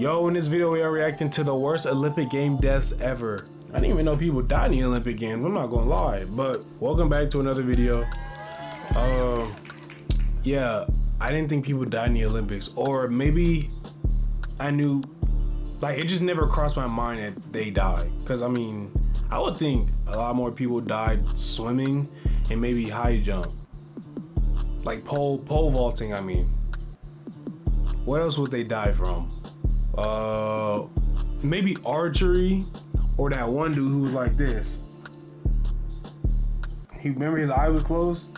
Yo, in this video we are reacting to the worst Olympic game deaths ever. I didn't even know people died in the Olympic games, I'm not gonna lie. But welcome back to another video. Yeah, I didn't think people died in the Olympics, or maybe I knew, like, it just never crossed my mind that they died. Cause I mean, I would think a lot more people died swimming and maybe high jump, like pole vaulting. I mean, what else would they die from? Maybe archery, or that one dude who was like this. He, remember, his eye was closed.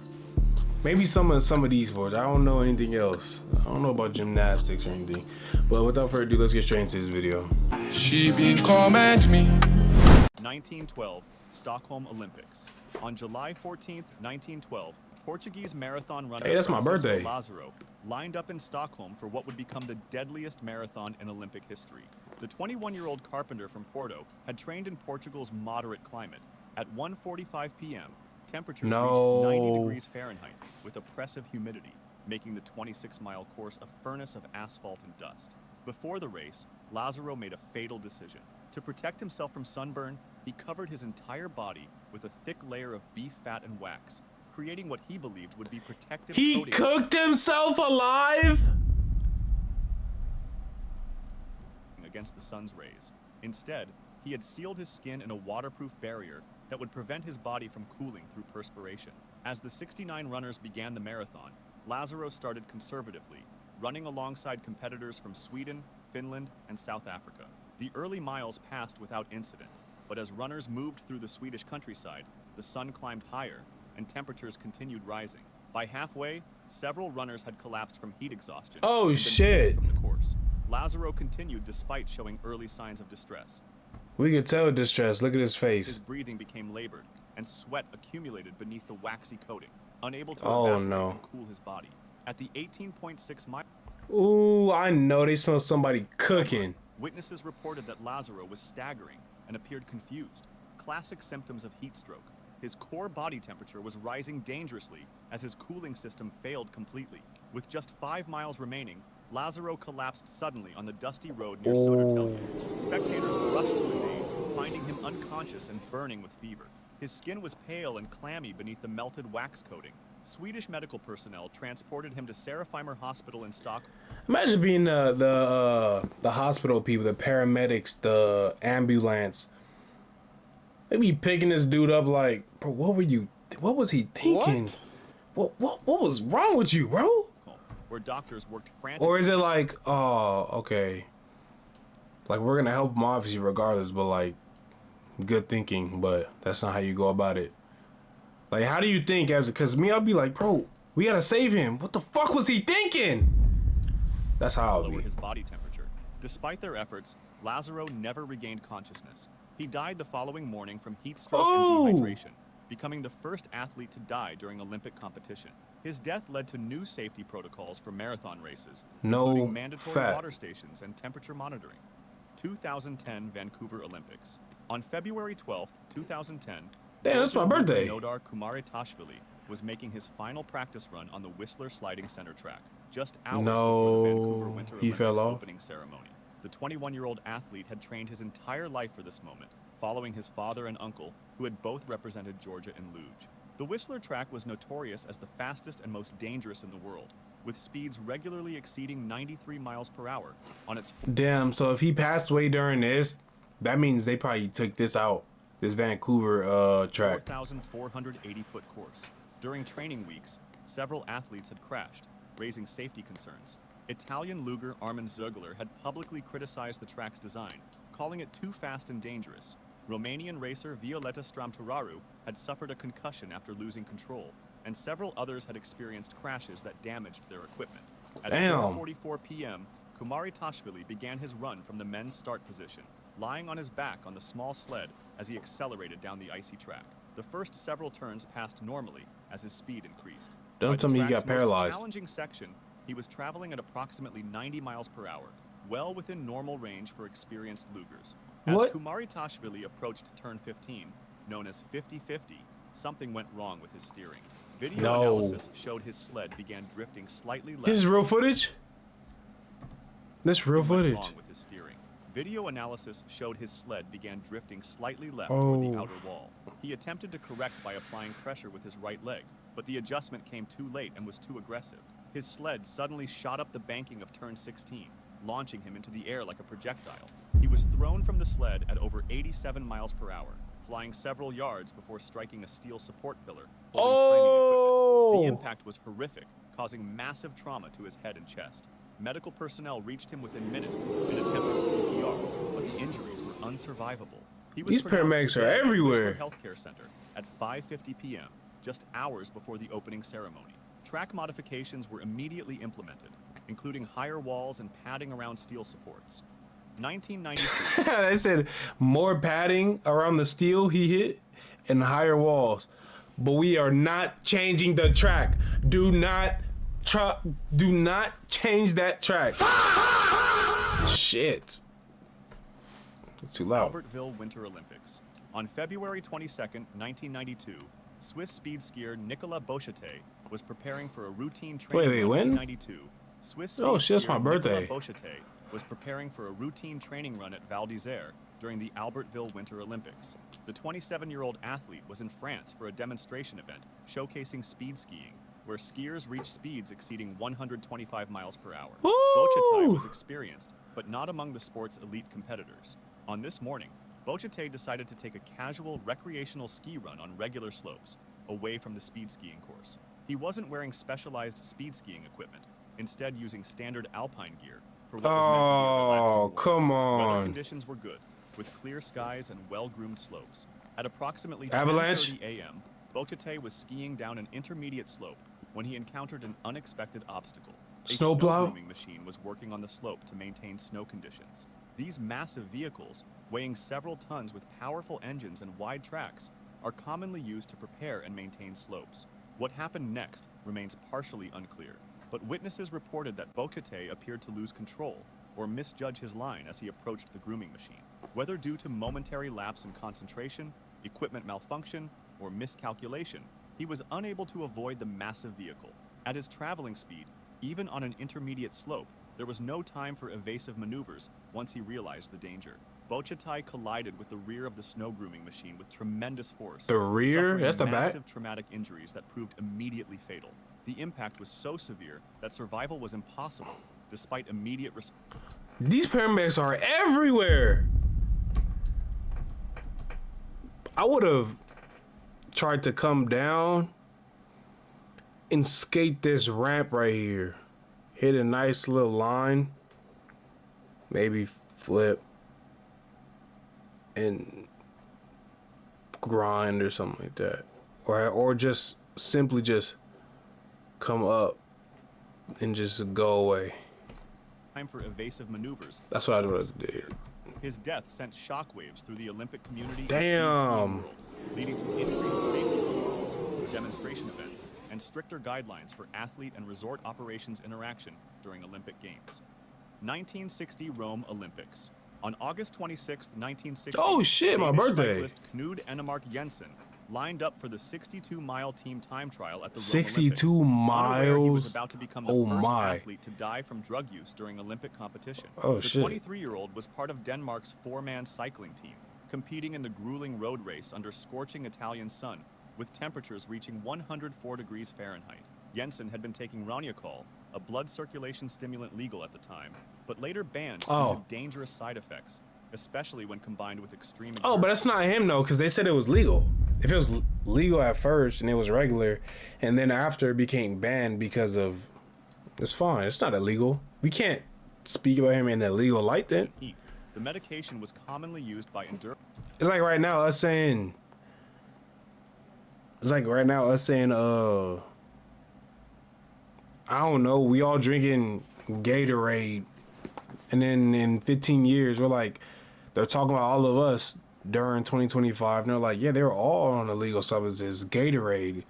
Maybe some of these sports. I don't know anything else. I don't know about gymnastics or anything. But without further ado, let's get straight into this video. She been command me. 1912 Stockholm Olympics. On July 14th, 1912, Portuguese marathon runner Hey, that's my birthday. Lázaro lined up in Stockholm for what would become the deadliest marathon in Olympic history. The 21-year-old carpenter from Porto had trained in Portugal's moderate climate. At 1:45 p.m., temperatures reached 90 degrees Fahrenheit with oppressive humidity, making the 26-mile course a furnace of asphalt and dust. Before the race, Lázaro made a fatal decision. To protect himself from sunburn, he covered his entire body with a thick layer of beef fat and wax, creating what he believed would be protective coating. He cooked himself alive? Against the sun's rays. Instead, he had sealed his skin in a waterproof barrier that would prevent his body from cooling through perspiration. As the 69 runners began the marathon, Lázaro started conservatively, running alongside competitors from Sweden, Finland, and South Africa. The early miles passed without incident, but as runners moved through the Swedish countryside, the sun climbed higher and temperatures continued rising. By halfway, several runners had collapsed from heat exhaustion. Oh shit! From the course, Lázaro continued despite showing early signs of distress. We could tell distress. Look at his face. His breathing became labored, and sweat accumulated beneath the waxy coating, unable to no. and cool his body. At the 18.6 mile. Ooh, I know they smell somebody cooking. Witnesses reported that Lázaro was staggering and appeared confused. Classic symptoms of heat stroke. His core body temperature was rising dangerously as his cooling system failed completely. With just 5 miles remaining, Lázaro collapsed suddenly on the dusty road near Södertälje. Spectators rushed to his aid, finding him unconscious and burning with fever. His skin was pale and clammy beneath the melted wax coating. Swedish medical personnel transported him to Serafimer Hospital in Stockholm. Imagine being the hospital people, the paramedics, the ambulance. They be picking this dude up like, bro, what was he thinking? What was wrong with you, bro? Where doctors worked frantically. Or is it like, oh, okay, like, we're gonna help him obviously regardless, but like, good thinking, but that's not how you go about it. Like, how do you think cause me, I'll be like, bro, we gotta save him. What the fuck was he thinking? That's how I'll be. Lower his body temperature. Despite their efforts, Lázaro never regained consciousness. He died the following morning from heat stroke and dehydration, becoming the first athlete to die during Olympic competition. His death led to new safety protocols for marathon races, including mandatory water stations and temperature monitoring. 2010 Vancouver Olympics. On February 12, 2010, damn, that's my birthday. Nodar Kumaritashvili was making his final practice run on the Whistler Sliding Center track, just hours before the Vancouver Winter Olympics opening ceremony. The 21-year-old athlete had trained his entire life for this moment, following his father and uncle, who had both represented Georgia in luge. The Whistler track was notorious as the fastest and most dangerous in the world, with speeds regularly exceeding 93 miles per hour on its... Damn, so if he passed away during this, that means they probably took this out, this Vancouver track. 4,480-foot course. During training weeks, several athletes had crashed, raising safety concerns. Italian luger Armin Zögler had publicly criticized the track's design, calling it too fast and dangerous. Romanian racer Violeta Stramturaru had suffered a concussion after losing control, and several others had experienced crashes that damaged their equipment. At 4:44 p.m., Kumaritashvili began his run from the men's start position, lying on his back on the small sled as he accelerated down the icy track. The first several turns passed normally as his speed increased. Don't tell me he got paralyzed. Most challenging section, he was traveling at approximately 90 miles per hour, well within normal range for experienced lugers. As Kumaritashvili approached turn 15, known as 50-50, something went wrong with his steering. Video analysis showed his sled began drifting slightly left. This is real footage? That's real Something went footage. wrong with his steering. Video analysis showed his sled began drifting slightly left toward the outer wall. He attempted to correct by applying pressure with his right leg, but the adjustment came too late and was too aggressive. His sled suddenly shot up the banking of turn 16, launching him into the air like a projectile. He was thrown from the sled at over 87 miles per hour, flying several yards before striking a steel support pillar holding timing equipment. The impact was horrific, causing massive trauma to his head and chest. Medical personnel reached him within minutes and attempted CPR, but the injuries were unsurvivable. He was These pronounced paramedics are dead at everywhere. Whistler Healthcare Center at 5:50 p.m., just hours before the opening ceremony. Track modifications were immediately implemented, including higher walls and padding around steel supports. 1992. I said more padding around the steel he hit and higher walls. But we are not changing the track. Do not change that track. Shit. It's too loud. Albertville Winter Olympics. On February 22nd, 1992, Swiss speed skier Nicolas Beaucheté was preparing for a routine training Wait, run. when? 1992. Swiss speed Oh, shit, that's my skier birthday. Nicolas Beaucheté was preparing for a routine training run at Val d'Isère during the Albertville Winter Olympics. The 27-year-old athlete was in France for a demonstration event showcasing speed skiing, where skiers reach speeds exceeding 125 miles per hour. Woo! Beaucheté was experienced, but not among the sport's elite competitors. On this morning, Beaucheté decided to take a casual recreational ski run on regular slopes, away from the speed skiing course. He wasn't wearing specialized speed skiing equipment, instead using standard alpine gear for what was meant to be a relaxing Oh, walk. come Weather on. conditions were good, with clear skies and well-groomed slopes. At approximately Avalanche? 10:30 a.m., Beaucheté was skiing down an intermediate slope when he encountered an unexpected obstacle. A Snowplow? grooming machine was working on the slope to maintain snow conditions. These massive vehicles, weighing several tons with powerful engines and wide tracks, are commonly used to prepare and maintain slopes. What happened next remains partially unclear, but witnesses reported that Beaucheté appeared to lose control or misjudge his line as he approached the grooming machine. Whether due to momentary lapse in concentration, equipment malfunction, or miscalculation, he was unable to avoid the massive vehicle. At his traveling speed, even on an intermediate slope, there was no time for evasive maneuvers once he realized the danger. Beaucheté collided with the rear of the snow grooming machine with tremendous force. The rear? Suffering That's the back? massive traumatic injuries that proved immediately fatal. The impact was so severe that survival was impossible, despite immediate These paramedics are everywhere. I would have tried to come down and skate this ramp right here. Hit a nice little line. Maybe flip and grind or something like that. Or just simply just come up and just go away. time for evasive maneuvers. That's what I would have did. His death sent shockwaves through the Olympic community and Damn. speed skiing world, leading to increased safety protocols for demonstration events and stricter guidelines for athlete and resort operations interaction during Olympic Games. 1960 Rome Olympics. On August 26, 1960, Oh, shit, my Danish birthday. cyclist Knud Enemark Jensen lined up for the 62-mile team time trial at the Rome 62 Olympics. Unaware he was miles? about to become the Oh, first my. athlete to die from drug use during Olympic competition. Oh, the shit. 23-year-old was part of Denmark's four-man cycling team, competing in the grueling road race under scorching Italian sun, with temperatures reaching 104 degrees Fahrenheit. Jensen had been taking Roniacol, a blood circulation stimulant legal at the time, but later banned due Oh. to dangerous side effects, especially when combined with extreme Oh, but that's not him though, because they said it was legal. If it was legal at first and it was regular, and then after it became banned because of, it's fine. It's not illegal. We can't speak about him in a legal light then. heat. The medication was commonly used by endurance. It's like right now us saying. It's like right now us saying, I don't know, we all drinking Gatorade, and then in 15 years we're like, they're talking about all of us during 2025, and they're like, yeah, they were all on illegal substances, Gatorade.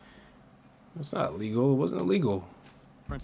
It's not legal. It wasn't illegal.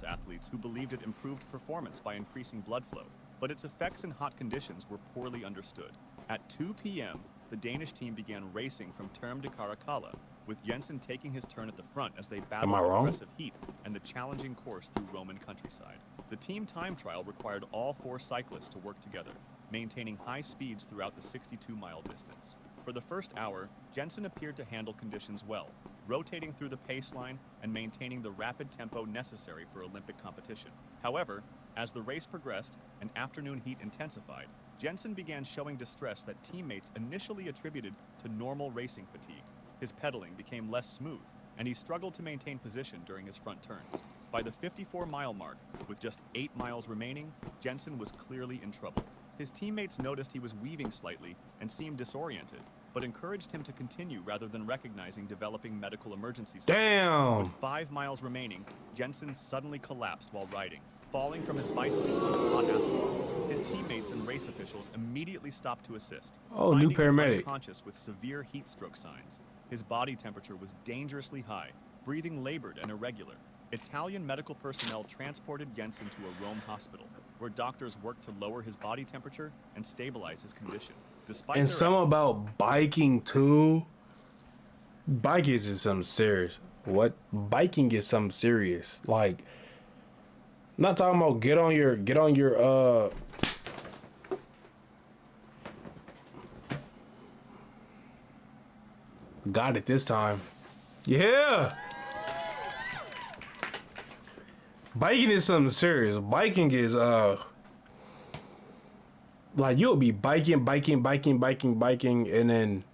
Athletes who believed it improved performance by increasing blood flow, but its effects in hot conditions were poorly understood. At 2 p.m., the Danish team began racing from Term de Caracalla, with Jensen taking his turn at the front as they battled aggressive heat and the challenging course through Roman countryside. The team time trial required all 4 cyclists to work together, maintaining high speeds throughout the 62-mile distance. For the first hour, Jensen appeared to handle conditions well, rotating through the pace line and maintaining the rapid tempo necessary for Olympic competition. However, as the race progressed and afternoon heat intensified, Jensen began showing distress that teammates initially attributed to normal racing fatigue. His pedaling became less smooth, and he struggled to maintain position during his front turns. By the 54-mile mark, with just 8 miles remaining, Jensen was clearly in trouble. His teammates noticed he was weaving slightly and seemed disoriented, but encouraged him to continue rather than recognizing developing medical emergency signs. Damn! With 5 miles remaining, Jensen suddenly collapsed while riding, falling from his bicycle onto hot asphalt. His teammates and race officials immediately stopped to assist, Oh, new finding him paramedic. unconscious with severe heat stroke signs. His body temperature was dangerously high, breathing labored and irregular. Italian medical personnel transported Jensen to a Rome hospital, where doctors worked to lower his body temperature and stabilize his condition. Despite And their some about biking too. Biking is something serious. What? Biking is something serious. Like, I'm not talking about get on your got it this time. Yeah. Biking is something serious. Biking is like you'll be biking, and then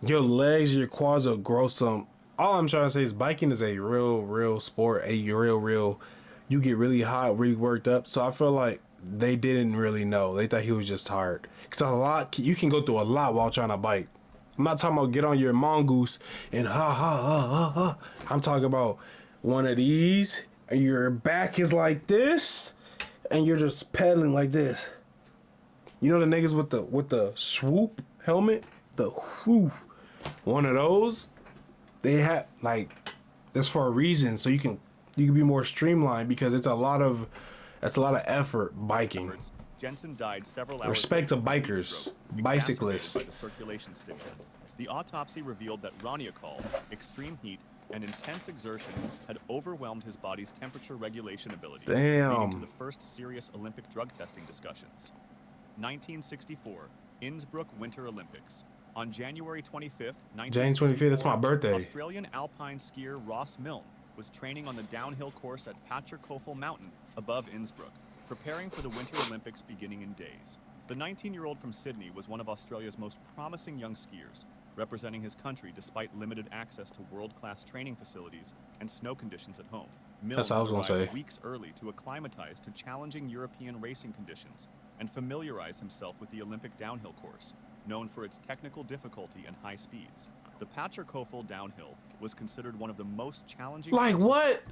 your legs, your quads will grow some. All I'm trying to say is biking is a real sport, a real. You get really hot, really worked up. So I feel like they didn't really know. They thought he was just tired. Cause you can go through a lot while trying to bike. I'm not talking about get on your mongoose and ha. I'm talking about one of these, and your back is like this, and you're just pedaling like this. You know the niggas with the swoop helmet, the whoof. One of those, they have like that's for a reason, so you can be more streamlined because it's a lot of effort biking. Jensen died several hours Respect to later from heat bikers, stroke, bicyclists. exacerbated by the circulation stimulant. The autopsy revealed that roniocol, extreme heat, and intense exertion had overwhelmed his body's temperature regulation ability, leading to the first serious Olympic drug testing discussions. 1964, Innsbruck Winter Olympics. On January 25th, 1964, January 25th, that's my birthday. Australian alpine skier Ross Milne was training on the downhill course at Paterkofel Mountain above Innsbruck, preparing for the Winter Olympics beginning in days. The 19-year-old from Sydney was one of Australia's most promising young skiers, representing his country despite limited access to world-class training facilities and snow conditions at home. Milne That's what I was gonna arrived say. weeks early to acclimatize to challenging European racing conditions and familiarize himself with the Olympic downhill course, known for its technical difficulty and high speeds. The Paterkofel downhill was considered one of the most challenging Like courses. what?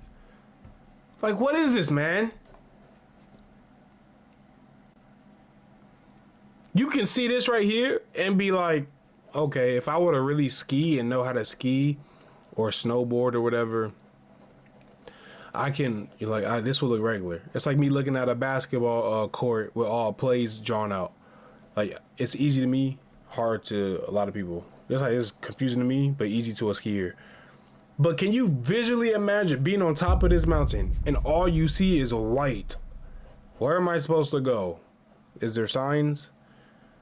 Like what is this, man? You can see this right here and be like, okay, if I were to really ski and know how to ski or snowboard or whatever, I can, this will look regular. It's like me looking at a basketball court with all plays drawn out. Like, it's easy to me, hard to a lot of people. It's confusing to me, but easy to a skier. But can you visually imagine being on top of this mountain and all you see is white? Where am I supposed to go? Is there signs?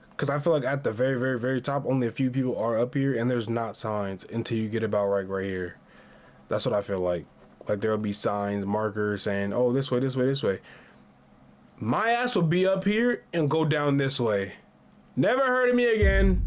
Because I feel like at the very, very, very top, only a few people are up here, and there's not signs until you get about right here. That's what I feel like. Like there'll be signs, markers saying, oh, this way, this way, this way. My ass will be up here and go down this way. Never heard of me again.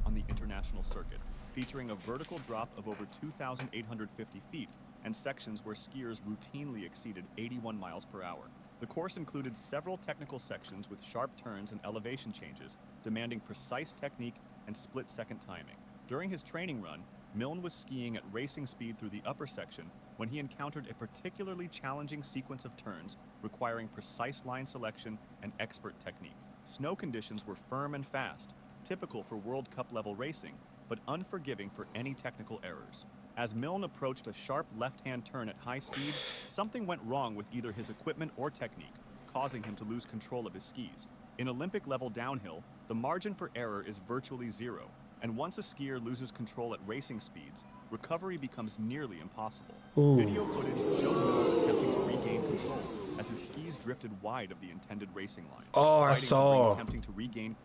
On the international circuit, featuring a vertical drop of over 2,850 feet and sections where skiers routinely exceeded 81 miles per hour. The course included several technical sections with sharp turns and elevation changes, demanding precise technique and split-second timing. During his training run, Milne was skiing at racing speed through the upper section when he encountered a particularly challenging sequence of turns requiring precise line selection and expert technique. Snow conditions were firm and fast, typical for World Cup level racing, but unforgiving for any technical errors. As Milne approached a sharp left-hand turn at high speed, something went wrong with either his equipment or technique, causing him to lose control of his skis. In Olympic-level downhill, the margin for error is virtually zero, and once a skier loses control at racing speeds, recovery becomes nearly impossible. Ooh. Video footage showed Milne attempting to regain control as his skis drifted wide of the intended racing line. Oh, I saw. Attempting to regain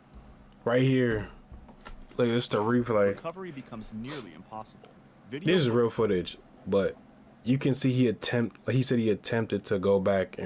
right here. Look, it's the replay. Recovery becomes nearly impossible. This is real footage, but you can see he said he attempted to go back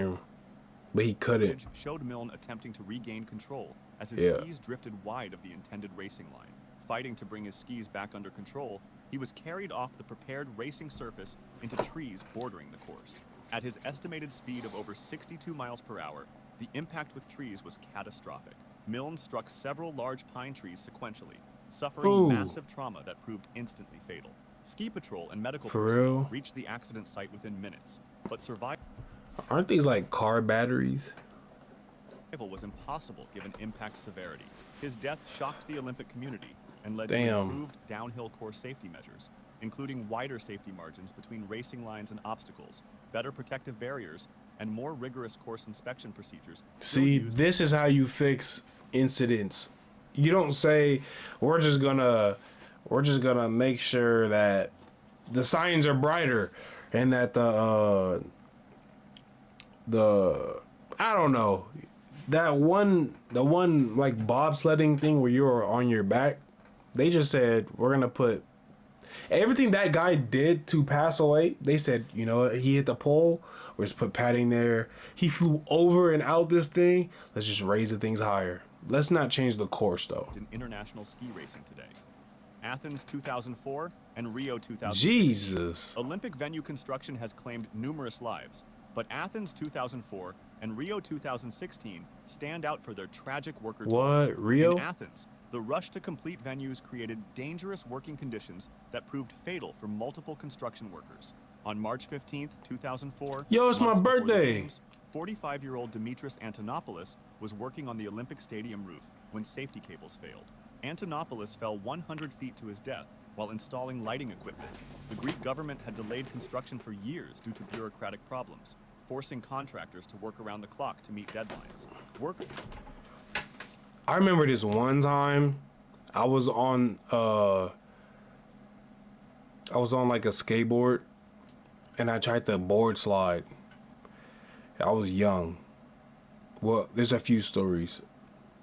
but he couldn't. Showed Milne attempting to regain control as his skis drifted wide of the intended racing line. Fighting to bring his skis back under control, he was carried off the prepared racing surface into trees bordering the course. At his estimated speed of over 62 miles per hour, the impact with trees was catastrophic. Milne struck several large pine trees sequentially, suffering massive trauma that proved instantly fatal. Ski patrol and medical personnel reached the accident site within minutes, but survival Aren't these like car batteries? was impossible given impact severity. His death shocked the Olympic community and led to improved downhill course safety measures, including wider safety margins between racing lines and obstacles, better protective barriers, and more rigorous course inspection procedures. See, this is how you fix incidents. You don't say we're just gonna make sure that the signs are brighter and that the I don't know, the one like bobsledding thing where you're on your back. They just said we're gonna put everything that guy did to pass away. They said, you know what, he hit the pole. We're just put padding there. He flew over and out this thing. Let's just raise the things higher. Let's not change the course though. In international ski racing today, Athens 2004 and Rio 2016. Jesus. Olympic venue construction has claimed numerous lives, but Athens 2004 and Rio 2016 stand out for their tragic worker toll. What? Rio? In Athens, the rush to complete venues created dangerous working conditions that proved fatal for multiple construction workers. On March 15th, 2004, yo, it's my birthday. 45-year-old Dimitris Antonopoulos was working on the Olympic Stadium roof when safety cables failed. Antonopoulos fell 100 feet to his death while installing lighting equipment. The Greek government had delayed construction for years due to bureaucratic problems, forcing contractors to work around the clock to meet deadlines. I remember this one time I was on like a skateboard and I tried to board slide. I was young. Well, there's a few stories.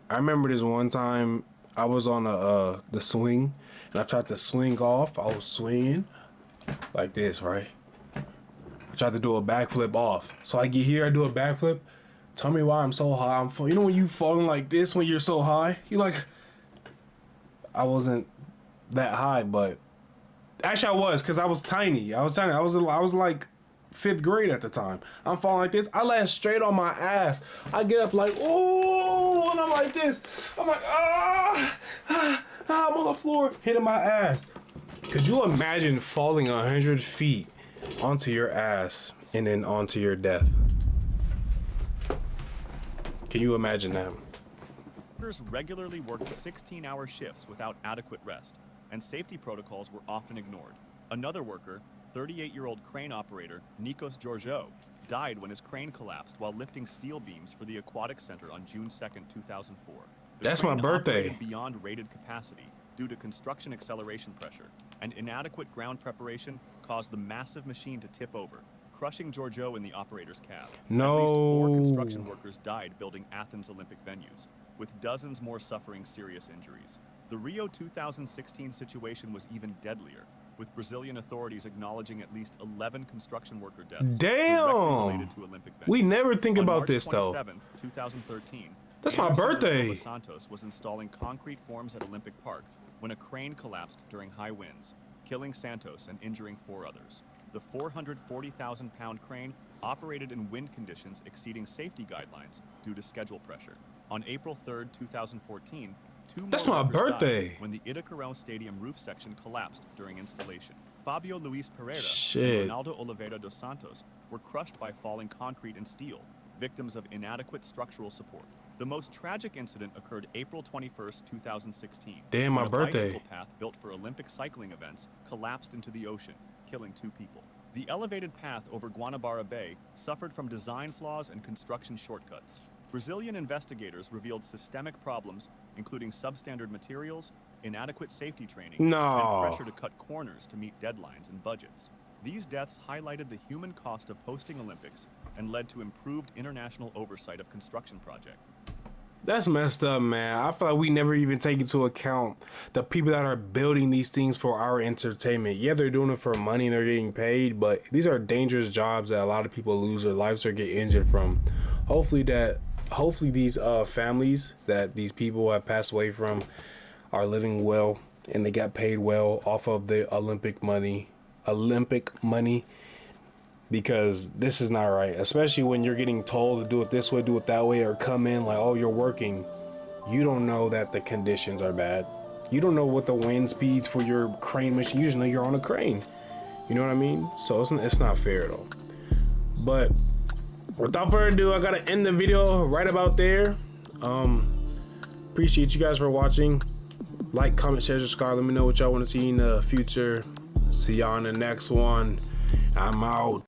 I remember this one time I was on the swing and I tried to swing off. I was swinging like this, right? I tried to do a backflip off. So I get here, I do a backflip. Tell me why I'm so high. You know when you falling like this when you're so high? You like, I wasn't that high, but actually I was, because I was tiny. I was like 5th grade at the time. I'm falling like this. I land straight on my ass. I get up like, ooh, and I'm like this. I'm like, I'm on the floor hitting my ass. Could you imagine falling 100 feet onto your ass and then onto your death? Can you imagine that? Workers regularly worked 16-hour shifts without adequate rest, and safety protocols were often ignored. Another worker, 38-year-old crane operator Nikos Georgiou, died when his crane collapsed while lifting steel beams for the Aquatic Center on June 2nd, 2004. That's my birthday. Operated beyond rated capacity due to construction acceleration pressure, and inadequate ground preparation caused the massive machine to tip over, crushing Georgiou in the operator's cab. No. At least 4 construction workers died building Athens Olympic venues, with dozens more suffering serious injuries. The Rio 2016 situation was even deadlier, with Brazilian authorities acknowledging at least 11 construction worker deaths directly related to Olympic venues. We never think about March this though. 27th, 2013, That's my Anderson da birthday. Silva Santos was installing concrete forms at Olympic Park when a crane collapsed during high winds, killing Santos and injuring 4 others. The 440,000-pound crane operated in wind conditions exceeding safety guidelines due to schedule pressure. On April 3rd, 2014, 2 more That's my workers birthday. died when the Itacarão Stadium roof section collapsed during installation. Fabio Luis Pereira Shit. and Ronaldo Oliveira dos Santos were crushed by falling concrete and steel, victims of inadequate structural support. The most tragic incident occurred April 21st, 2016. Damn, my when a birthday. bicycle path built for Olympic cycling events collapsed into the ocean, killing 2 people. The elevated path over Guanabara Bay suffered from design flaws and construction shortcuts. Brazilian investigators revealed systemic problems, including substandard materials, inadequate safety training, No. and pressure to cut corners to meet deadlines and budgets. These deaths highlighted the human cost of hosting Olympics and led to improved international oversight of construction projects. That's messed up, man. I feel like we never even take into account the people that are building these things for our entertainment. Yeah, they're doing it for money and they're getting paid, but these are dangerous jobs that a lot of people lose their lives or get injured from. Hopefully these families that these people have passed away from are living well and they got paid well off of the Olympic money, because this is not right, especially when you're getting told to do it this way, do it that way, or come in like, oh, you're working. You don't know that the conditions are bad. You don't know what the wind speeds for your crane machine. You just know you're on a crane. You know what I mean? So it's not fair at all. But without further ado, I gotta end the video right about there. Appreciate you guys for watching. Like, comment, share, subscribe. Let me know what y'all want to see in the future. See y'all in the next one. I'm out.